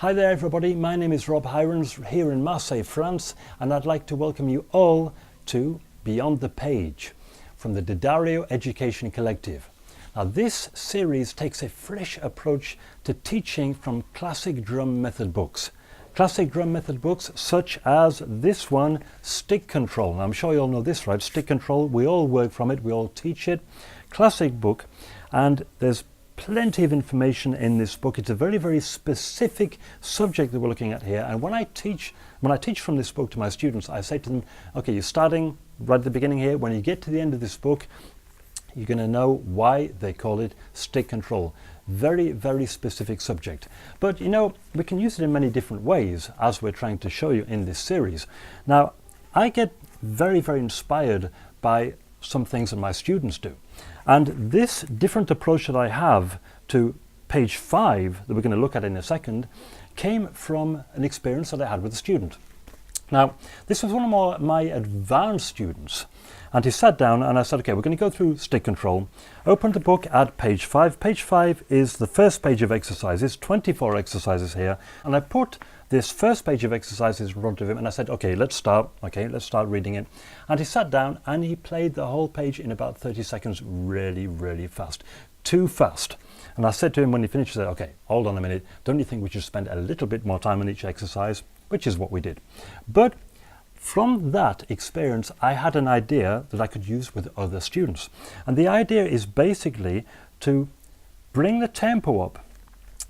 Hi there everybody, my name is Rob Hirons here in Marseille, France, and I'd like to welcome you all to Beyond the Page from the Didario Education Collective. Now this series takes a fresh approach to teaching from classic drum method books. Classic drum method books such as this one, Stick Control. Now, I'm sure you all know this, right? Stick Control, we all work from it, we all teach it. Classic book, and there's plenty of information in this book. It's a very, very specific subject that we're looking at here. And when I teach from this book to my students, I say to them, okay, you're starting right at the beginning here. When you get to the end of this book, you're going to know why they call it Stick Control. Very, very specific subject. But you know, we can use it in many different ways, as we're trying to show you in this series. Now, I get very, very inspired by some things that my students do. And this different approach that I have to page 5, that we're going to look at in a second, came from an experience that I had with a student. Now, this was one of my advanced students, and he sat down and I said, okay, we're going to go through Stick Control. Open the book at page 5. Page 5 is the first page of exercises, 24 exercises here, and I put this first page of exercises in front of him and I said, okay, let's start reading it. And he sat down and he played the whole page in about 30 seconds, really, really fast. Too fast. And I said to him when he finished, I said, okay, hold on a minute, don't you think we should spend a little bit more time on each exercise? Which is what we did. But from that experience, I had an idea that I could use with other students. And the idea is basically to bring the tempo up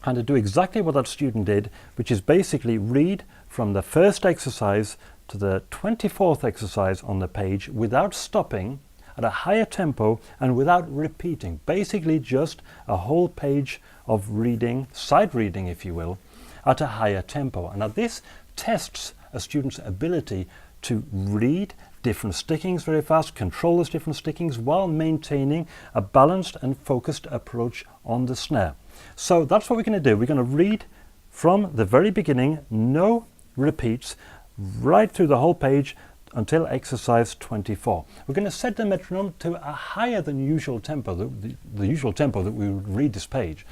and to do exactly what that student did, which is basically read from the first exercise to the 24th exercise on the page without stopping, at a higher tempo and without repeating. Basically just a whole page of reading, sight reading if you will, at a higher tempo. And now this tests a student's ability to read different stickings very fast, control those different stickings while maintaining a balanced and focused approach on the snare. So that's what we're going to do. We're going to read from the very beginning, no repeats, right through the whole page until exercise 24. We're going to set the metronome to a higher than usual tempo, the usual tempo that we would read this page.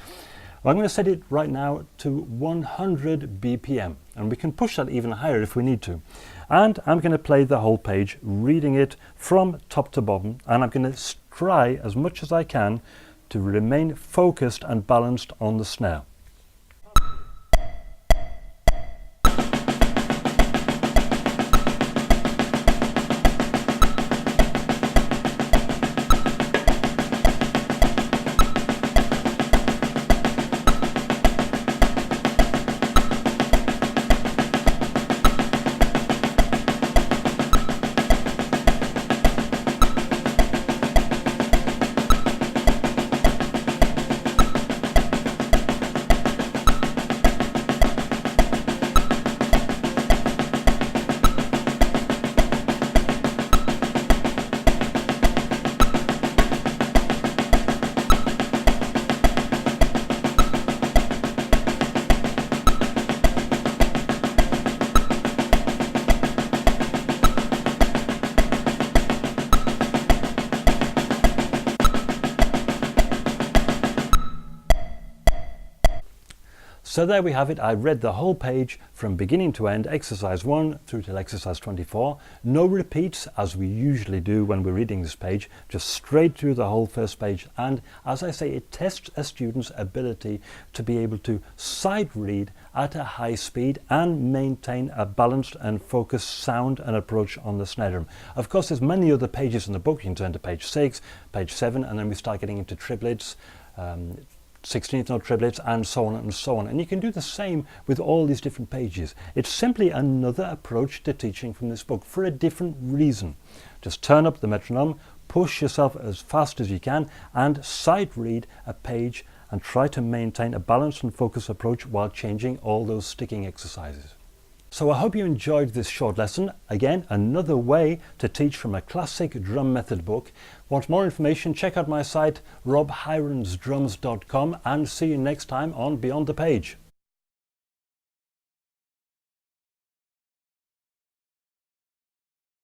Well, I'm going to set it right now to 100 BPM, and we can push that even higher if we need to. And I'm going to play the whole page, reading it from top to bottom, and I'm going to try as much as I can to remain focused and balanced on the snare. So there we have it. I read the whole page from beginning to end, exercise 1 through till exercise 24. No repeats, as we usually do when we're reading this page, just straight through the whole first page. And as I say, it tests a student's ability to be able to sight read at a high speed and maintain a balanced and focused sound and approach on the snare drum. Of course, there's many other pages in the book. You can turn to page 6, page 7, and then we start getting into triplets, 16th note triplets, and so on and so on. And you can do the same with all these different pages. It's simply another approach to teaching from this book for a different reason. Just turn up the metronome, push yourself as fast as you can, and sight read a page and try to maintain a balanced and focused approach while changing all those sticking exercises. So I hope you enjoyed this short lesson. Again, another way to teach from a classic drum method book. Want more information? Check out my site robhironsdrums.com, and see you next time on Beyond the Page.